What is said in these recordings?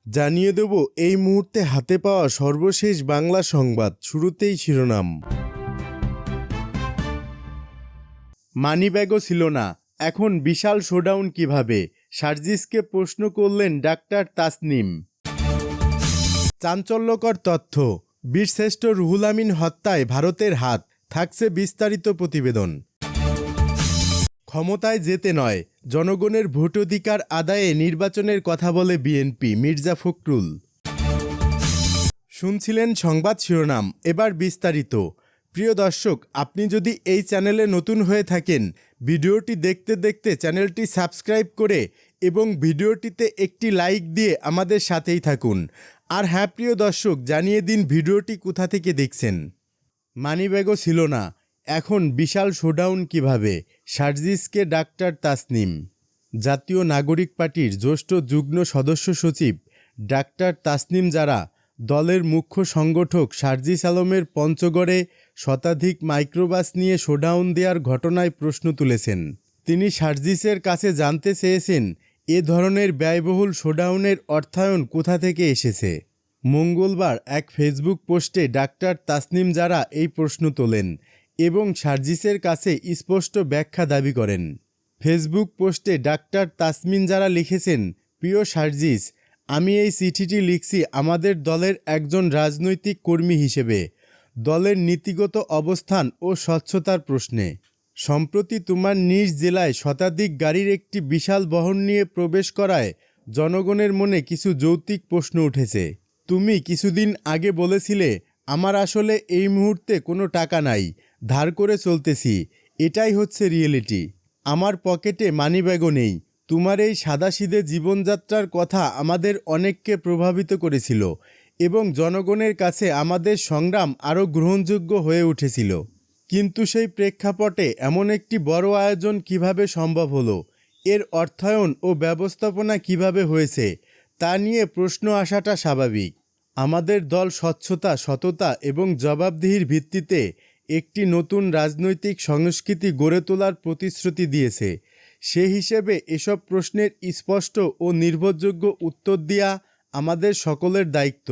জানিয়ে দেব এই মুহূর্তে হাতে পাওয়া সর্বশেষ বাংলা সংবাদ। শুরুতেই শিরোনাম। মানিব্যাগও ছিল না, এখন বিশাল শোডাউন কিভাবে? সার্জিসকে প্রশ্ন করলেন ডাক্তার তাসনিম। চাঞ্চল্যকর তথ্য, বীরশ্রেষ্ঠ রুহুল আমিন হত্যায় ভারতের হাত, থাকছে বিস্তারিত প্রতিবেদন। ক্ষমতায় যেতে নয়, জনগণের ভোটাধিকার আদায়ে নির্বাচনের কথা বলে বিএনপি, মির্জা ফখরুল। শুনছিলেন সংবাদ শিরোনাম, এবার বিস্তারিত। প্রিয় দর্শক, আপনি যদি এই চ্যানেলে নতুন হয়ে থাকেন, ভিডিওটি দেখতে দেখতে চ্যানেলটি সাবস্ক্রাইব করে এবং ভিডিওটিতে একটি লাইক দিয়ে আমাদের সাথেই থাকুন। আর হ্যাঁ প্রিয় দর্শক, জানিয়ে দিন ভিডিওটি কোথা থেকে দেখছেন। মানিব্যাগও ছিল না, এখন বিশাল শোডাউন কিভাবে? সার্জিসকে ডাক্তার তাসনিম। জাতীয় নাগরিক পার্টির জ্যেষ্ঠ যুগ্ম সদস্য সচিব ডাক্তার তাসনিম জারা দলের মুখ্য সংগঠক সার্জিস আলমের পঞ্চগড়ে শতাধিক মাইক্রোবাস নিয়ে শোডাউন দেওয়ার ঘটনায় প্রশ্ন তুলেছেন। তিনি সার্জিসের কাছে জানতে চেয়েছেন, এ ধরনের ব্যয়বহুল শোডাউনের অর্থায়ন কোথা থেকে এসেছে। মঙ্গলবার এক ফেসবুক পোস্টে ডাক্তার তাসনিম জারা এই প্রশ্ন তোলেন এবং সার্জিসের কাছে স্পষ্ট ব্যাখ্যা দাবি করেন। ফেসবুক পোস্টে ডাক্তার তাসমিন জারা লিখেছেন, প্রিয় সার্জিস, আমি এই চিঠিটি লিখছি আমাদের দলের একজন রাজনৈতিক কর্মী হিসেবে, দলের নীতিগত অবস্থান ও স্বচ্ছতার প্রশ্নে। সম্প্রতি তোমার নিজ জেলায় শতাধিক গাড়ির একটি বিশাল বহর নিয়ে প্রবেশ করায় জনগণের মনে কিছু যৌক্তিক প্রশ্ন উঠেছে। তুমি কিছুদিন আগে বলেছিলে, আমার আসলে এই মুহূর্তে কোনো টাকা নাই, ধার করে চলতেছি, এটাই হচ্ছে রিয়েলিটি। আমার পকেটে মানিব্যাগও নেই। তোমার এই সাদাসিধে জীবনযাত্রার কথা আমাদের অনেককে প্রভাবিত করেছিল এবং জনগণের কাছে আমাদের সংগ্রাম আরও গ্রহণযোগ্য হয়ে উঠেছিল। কিন্তু সেই প্রেক্ষাপটে এমন একটি বড় আয়োজন কিভাবে সম্ভব হলো? এর অর্থায়ন ও ব্যবস্থাপনা কিভাবে হয়েছে তা নিয়ে প্রশ্ন আসাটা স্বাভাবিক। আমাদের দল স্বচ্ছতা, সততা এবং জবাবদিহির ভিত্তিতে একটি নতুন রাজনৈতিক সংস্কৃতি গড়ে তোলার প্রতিশ্রুতি দিয়েছে। সে হিসেবে এসব প্রশ্নের স্পষ্ট ও নির্ভরযোগ্য উত্তর দেওয়া আমাদের সকলের দায়িত্ব।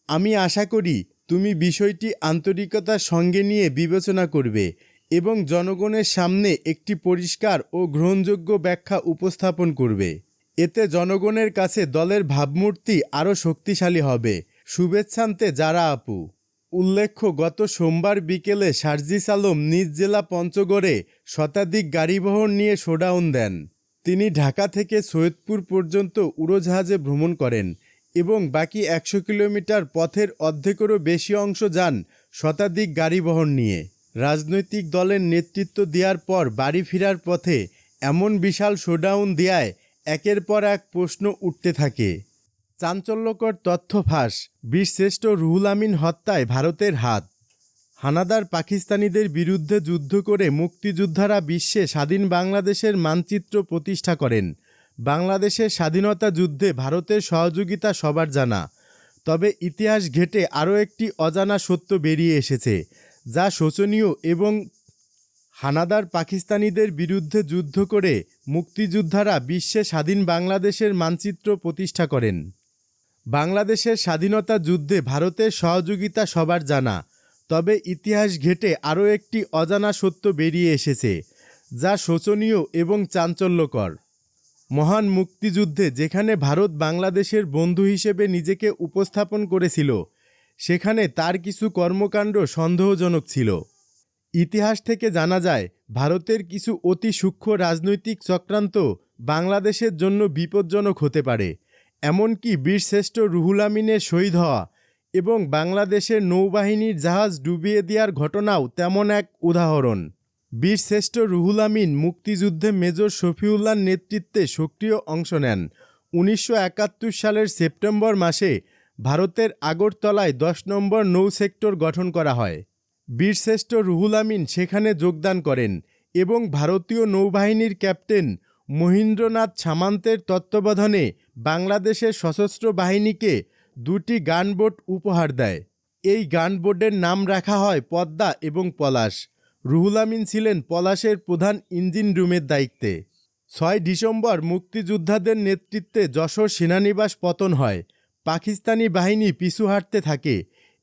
আমি আশা করি তুমি বিষয়টি আন্তরিকতার সঙ্গে নিয়ে বিবেচনা করবে এবং জনগণের সামনে একটি পরিষ্কার ও গ্রহণযোগ্য ব্যাখ্যা উপস্থাপন করবে। এতে জনগণের কাছে দলের ভাবমূর্তি আরও শক্তিশালী হবে। শুভেচ্ছান্তে জারা আপু। উল্লেখ্য, গত সোমবার বিকেলে সার্জিস আলম নিজ জেলা পঞ্চগড়ে শতাধিক গাড়িবহর নিয়ে শোডাউন দেন। তিনি ঢাকা থেকে সৈয়দপুর পর্যন্ত উড়োজাহাজে ভ্রমণ করেন এবং বাকি 100 কিলোমিটার পথের অর্ধেকেরও বেশি অংশ যান শতাধিক গাড়িবহর নিয়ে। রাজনৈতিক দলের নেতৃত্ব দেওয়ার পর বাড়ি ফেরার পথে এমন বিশাল শোডাউন দেয়ায় একের পর এক প্রশ্ন উঠতে থাকে। চাঞ্চল্যকর তথ্য ফাঁস, বীরশ্রেষ্ঠ রুহুল আমিন হত্যায় ভারতের হাত। হানাদার পাকিস্তানিদের বিরুদ্ধে যুদ্ধ করে মুক্তিযোদ্ধারা বিশ্বে স্বাধীন বাংলাদেশের মানচিত্র প্রতিষ্ঠা করেন। বাংলাদেশের স্বাধীনতা যুদ্ধে ভারতের সহযোগিতা সবার জানা। তবে ইতিহাস ঘেঁটে আরও একটি অজানা সত্য বেরিয়ে এসেছে, যা শোচনীয় এবং হানাদার পাকিস্তানিদের বিরুদ্ধে যুদ্ধ করে মুক্তিযোদ্ধারা বিশ্বে স্বাধীন বাংলাদেশের মানচিত্র প্রতিষ্ঠা করেন। বাংলাদেশের স্বাধীনতা যুদ্ধে ভারতের সহযোগিতা সবার জানা। তবে ইতিহাস ঘেঁটে আরও একটি অজানা সত্য বেরিয়ে এসেছে, যা শোচনীয় এবং চাঞ্চল্যকর। মহান মুক্তিযুদ্ধে যেখানে ভারত বাংলাদেশের বন্ধু হিসেবে নিজেকে উপস্থাপন করেছিল, সেখানে তার কিছু কর্মকাণ্ড সন্দেহজনক ছিল। ইতিহাস থেকে জানা যায়, ভারতের কিছু অতি সূক্ষ্ম রাজনৈতিক চক্রান্ত বাংলাদেশের জন্য বিপজ্জনক হতে পারে। এমনকি বীরশ্রেষ্ঠ রুহুল আমিনের শহীদ হওয়া এবং বাংলাদেশের নৌবাহিনীর জাহাজ ডুবিয়ে দেওয়ার ঘটনাও তেমন এক উদাহরণ। বীরশ্রেষ্ঠ রুহুল আমিন মুক্তিযুদ্ধে মেজর শফিউল্লাহর নেতৃত্বে সক্রিয় অংশ নেন। 1971 সালের সেপ্টেম্বর মাসে ভারতের আগরতলায় 10 নম্বর নৌ সেক্টর গঠন করা হয়। বীরশ্রেষ্ঠ রুহুল আমিন সেখানে যোগদান করেন এবং ভারতীয় নৌবাহিনীর ক্যাপ্টেন মহীন্দ্রনাথ সামন্তের তত্ত্বাবধানে বাংলাদেশের সশস্ত্র বাহিনীকে 2টি গানবোট উপহার দেয়। এই গানবোটের নাম রাখা হয় পদ্মা এবং পলাশ। রুহুল আমিন ছিলেন পলাশের প্রধান ইঞ্জিন রুমের দায়িত্বে। 6 ডিসেম্বর মুক্তিযোদ্ধাদের নেতৃত্বে যশোর সেনানিবাস পতন হয়। পাকিস্তানি বাহিনী পিছু হাঁটতে থাকে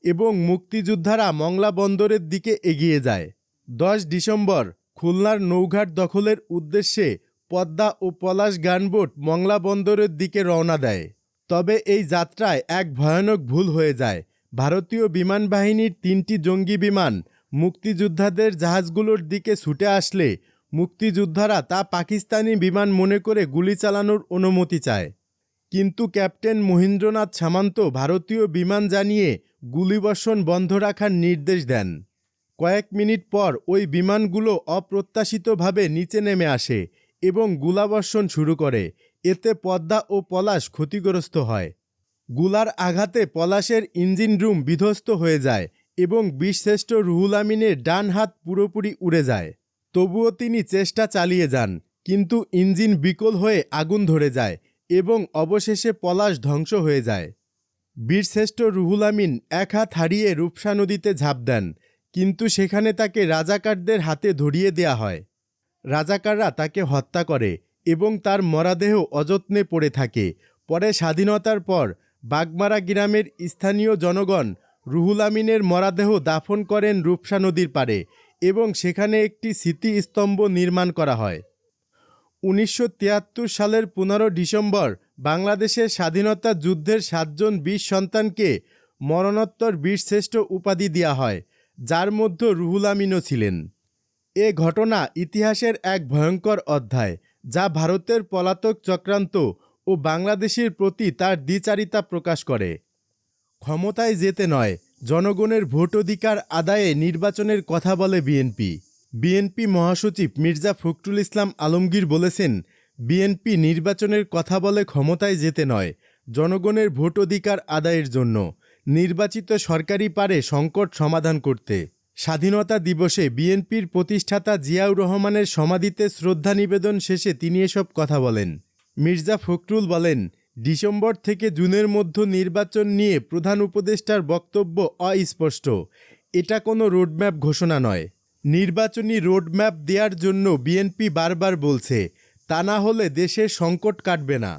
এবং মুক্তিযোদ্ধারা মংলা বন্দরের দিকে এগিয়ে যায়। 10 ডিসেম্বর খুলনার নৌঘাট দখলের উদ্দেশ্যে পদ্মা ও পলাশ গানবোট মংলা বন্দরের দিকে রওনা দেয়। তবে এই যাত্রায় এক ভয়ানক ভুল হয়ে যায়। ভারতীয় বিমান বাহিনীর 3টি জঙ্গি বিমান মুক্তিযোদ্ধাদের জাহাজগুলোর দিকে ছুটে আসলে মুক্তিযোদ্ধারা তা পাকিস্তানি বিমান মনে করে গুলি চালানোর অনুমতি চায়। কিন্তু ক্যাপ্টেন মহেন্দ্রনাথ সামন্ত ভারতীয় বিমান জানিয়ে গুলিবর্ষণ বন্ধ রাখার নির্দেশ দেন। কয়েক মিনিট পর ওই বিমানগুলো অপ্রত্যাশিতভাবে নিচে নেমে আসে এবং গোলাবর্ষণ শুরু করে। এতে পদ্মা ও পলাশ ক্ষতিগ্রস্ত হয়। গুলার আঘাতে পলাশের ইঞ্জিন রুম বিধ্বস্ত হয়ে যায় এবং বীরশ্রেষ্ঠ রুহুল আমিনের ডান হাত পুরোপুরি উড়ে যায়। তবুও তিনি চেষ্টা চালিয়ে যান, কিন্তু ইঞ্জিন বিকল হয়ে আগুন ধরে যায় এবং অবশেষে পলাশ ধ্বংস হয়ে যায়। বীরশ্রেষ্ঠ রুহুল আমিন এক হাত হারিয়ে রূপসা নদীতে ঝাঁপ দেন, কিন্তু সেখানে তাকে রাজাকারদের হাতে ধরিয়ে দেয়া হয়। রাজাকাররা তাকে হত্যা করে এবং তার মরাদেহ অযত্নে পড়ে থাকে। পরে স্বাধীনতার পর বাগমারা গ্রামের স্থানীয় জনগণ রুহুল আমিনের মরাদেহ দাফন করেন রূপসা নদীর পাড়ে এবং সেখানে একটি স্মৃতিস্তম্ভ নির্মাণ করা হয়। 1973 সালের 15 ডিসেম্বর বাংলাদেশের স্বাধীনতা যুদ্ধের 7 জন বীর সন্তানকে মরণোত্তর বীরশ্রেষ্ঠ উপাধি দেওয়া হয়, যার মধ্যে রুহুল আমিনও ছিলেন। এ ঘটনা ইতিহাসের এক ভয়ঙ্কর অধ্যায়, যা ভারতের পলাতক চক্রান্ত ও বাংলাদেশের প্রতি তার দ্বিচারিতা প্রকাশ করে। ক্ষমতায় যেতে নয়, জনগণের ভোটাধিকার আদায়ে নির্বাচনের কথা বলে বিএনপি মহাসচিব মির্জা ফখরুল ইসলাম আলমগীর বলেছেন, বিএনপি নির্বাচনের কথা বলে ক্ষমতায় যেতে নয়, জনগণের ভোটাধিকার আদায়ের জন্য। নির্বাচিত সরকারই পারে সংকট সমাধান করতে। স্বাধীনতা দিবসে বিএনপির প্রতিষ্ঠাতা জিয়াউর রহমানের সমাধিতে শ্রদ্ধা নিবেদন শেষে তিনি এসব কথা বলেন। মির্জা ফখরুল বলেন, ডিসেম্বর থেকে জুনের মধ্যে নির্বাচন নিয়ে প্রধান উপদেষ্টার বক্তব্য অস্পষ্ট। এটা কোনো রোডম্যাপ ঘোষণা নয়। নির্বাচনী রোডম্যাপ দেওয়ার জন্য বিএনপি বারবার বলছে, তা না হলে দেশের সংকট কাটবে না।